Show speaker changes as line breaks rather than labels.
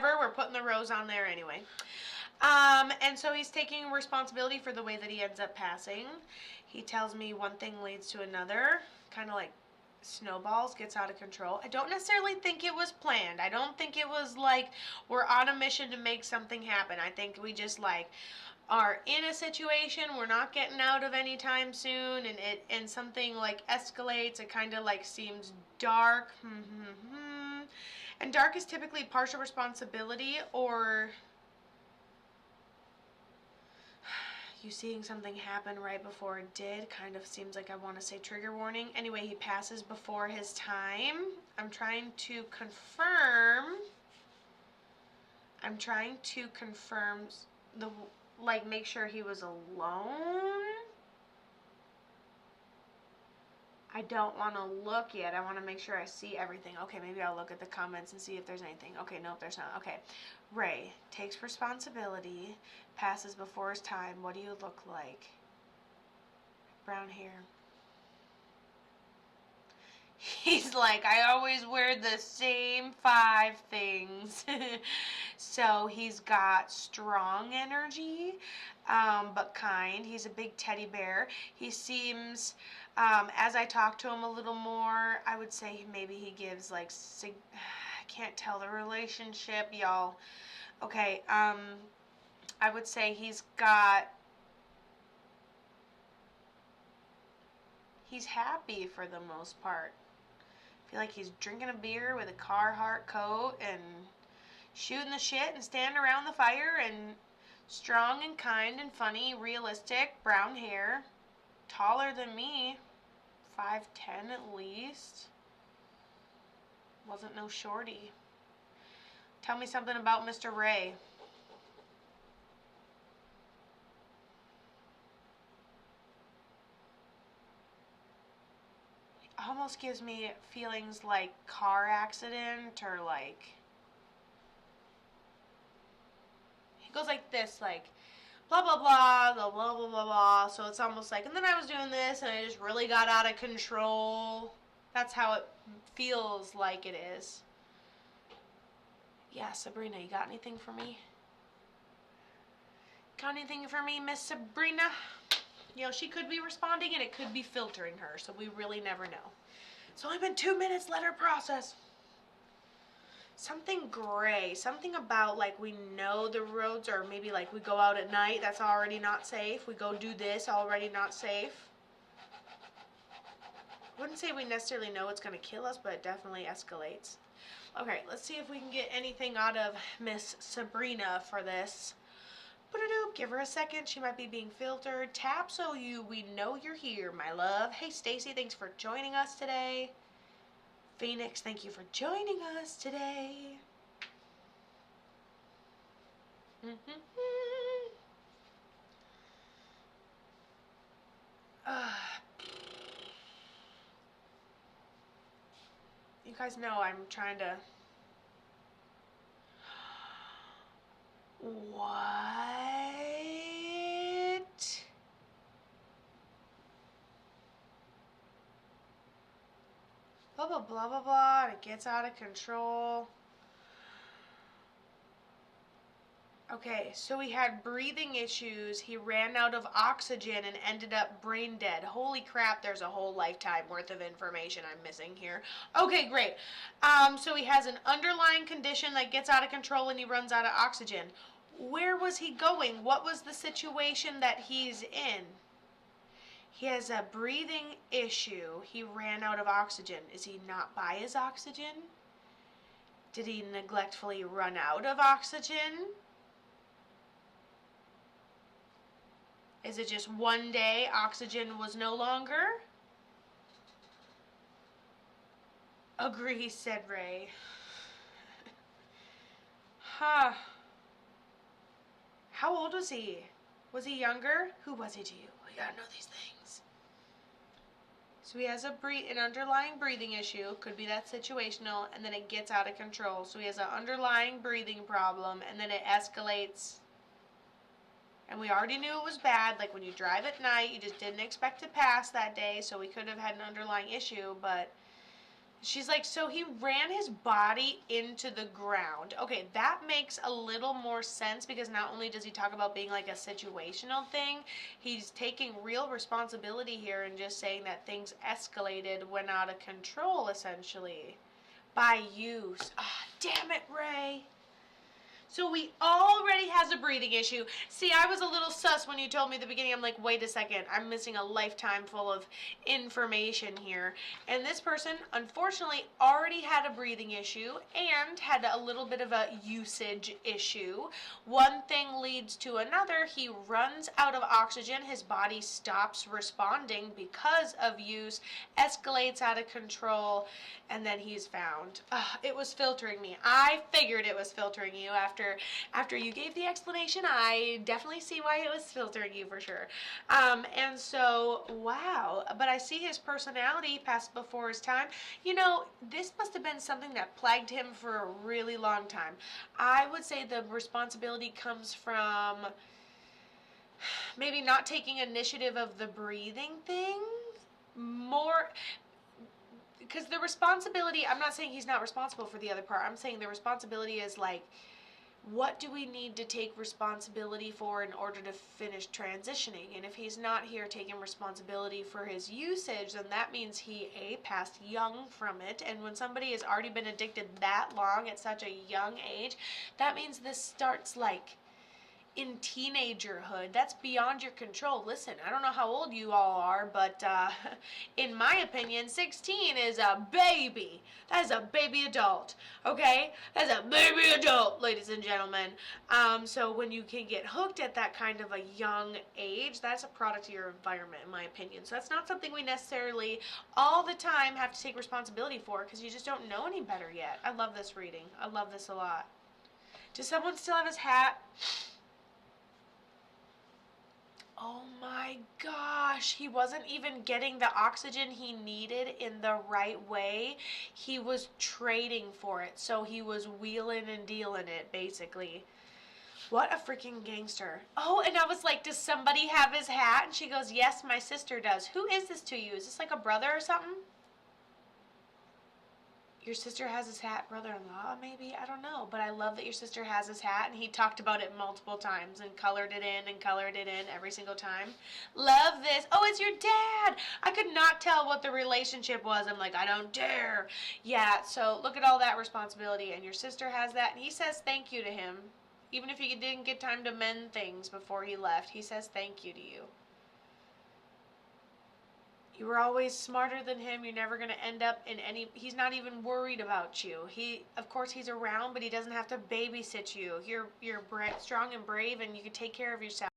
whatever, we're putting the rose on there anyway. And so he's taking responsibility for the way that he ends up passing. He tells me one thing leads to another, kind of like snowballs, gets out of control. I don't necessarily think it was planned. I don't think it was like we're on a mission to make something happen. I think we just like are in a situation we're not getting out of anytime soon, and something like escalates. It kind of like seems dark. And dark is typically partial responsibility, or you seeing something happen right before it did. Kind of seems like I want to say trigger warning. Anyway, he passes before his time. I'm trying to confirm the, like, make sure he was alone. I don't want to look yet. I want to make sure I see everything. Okay, maybe I'll look at the comments and see if there's anything. Okay, nope, there's not. Okay. Ray takes responsibility, passes before his time. What do you look like? Brown hair. He's like, I always wear the same 5 things. So he's got strong energy, but kind. He's a big teddy bear. He seems, as I talk to him a little more, I would say maybe he gives like, I can't tell the relationship, y'all. Okay, I would say he's happy for the most part. I feel like he's drinking a beer with a Carhartt coat and shooting the shit and standing around the fire, and strong and kind and funny, realistic, brown hair, taller than me, 5'10" at least. Wasn't no shorty. Tell me something about Mr. Ray. Almost gives me feelings like car accident, or like, he goes like this, like blah blah blah blah blah blah blah blah. So it's almost like, and then I was doing this and I just really got out of control. That's how it feels like it is. Yeah, Sabrina, you got anything for me? Got anything for me, Miss Sabrina? You know, she could be responding and it could be filtering her, so we really never know. It's only been 2 minutes, let her process. Something gray, something about like we know the roads, or maybe like we go out at night, that's already not safe. We go do this, already not safe. I wouldn't say we necessarily know it's going to kill us, but it definitely escalates. Okay, let's see if we can get anything out of Miss Sabrina for this. Give her a second. She might be being filtered. Tap so we know you're here, my love. Hey, Stacy, thanks for joining us today. Phoenix, thank you for joining us today. You guys know I'm trying to... What? Blah, blah, blah, blah, blah. It gets out of control. Okay, so he had breathing issues. He ran out of oxygen and ended up brain dead. Holy crap, there's a whole lifetime worth of information I'm missing here. Okay, great. So he has an underlying condition that gets out of control and he runs out of oxygen. Where was he going? What was the situation that he's in? He has a breathing issue. He ran out of oxygen. Is he not by his oxygen? Did he neglectfully run out of oxygen? Is it just one day oxygen was no longer? Agree, said Ray. Huh. How old was he? Was he younger? Who was he to you? We gotta know these things. So he has an underlying breathing issue. Could be that situational, and then it gets out of control. So he has an underlying breathing problem, and then it escalates. And we already knew it was bad. Like when you drive at night, you just didn't expect to pass that day, so we could have had an underlying issue, but She's like, so he ran his body into the ground. Okay, that makes a little more sense because not only does he talk about being like a situational thing, he's taking real responsibility here and just saying that things escalated, went out of control essentially by use. Ah, damn it, Ray. So he already has a breathing issue. See, I was a little sus when you told me at the beginning. I'm like, wait a second, I'm missing a lifetime full of information here. And this person, unfortunately, already had a breathing issue and had a little bit of a usage issue. One thing leads to another. He runs out of oxygen. His body stops responding because of use, escalates out of control, and then he's found. It was filtering me. I figured it was filtering you after you gave the explanation. I definitely see why it was filtering you for sure. And so, wow. But I see his personality passed before his time. You know, this must have been something that plagued him for a really long time. I would say the responsibility comes from maybe not taking initiative of the breathing thing more, because the responsibility, I'm not saying he's not responsible for the other part. I'm saying the responsibility is like, what do we need to take responsibility for in order to finish transitioning? And if he's not here taking responsibility for his usage, then that means he, A, passed young from it. And when somebody has already been addicted that long at such a young age, that means this starts like in teenagerhood. That's beyond your control. Listen, I don't know how old you all are, but in my opinion, 16 is a baby. That is a baby adult, okay? That's a baby adult, ladies and gentlemen. So when you can get hooked at that kind of a young age, that's a product of your environment, in my opinion. So that's not something we necessarily all the time have to take responsibility for, because you just don't know any better yet. I love this reading. I love this a lot. Does someone still have his hat? Oh my gosh, he wasn't even getting the oxygen he needed in the right way. He was trading for it, so he was wheeling and dealing it, basically. What a freaking gangster. Oh, and I was like, does somebody have his hat? And she goes, yes, my sister does. Who is this to you? Is this like a brother or something? Your sister has his hat, brother-in-law, maybe? I don't know. But I love that your sister has his hat, and he talked about it multiple times and colored it in every single time. Love this. Oh, it's your dad. I could not tell what the relationship was. I'm like, I don't dare. Yeah, so look at all that responsibility, and your sister has that, and he says thank you to him. Even if he didn't get time to mend things before he left, he says thank you to you. You were always smarter than him. You're never going to end up in any... He's not even worried about you. Of course, he's around, but he doesn't have to babysit you. You're strong and brave, and you can take care of yourself.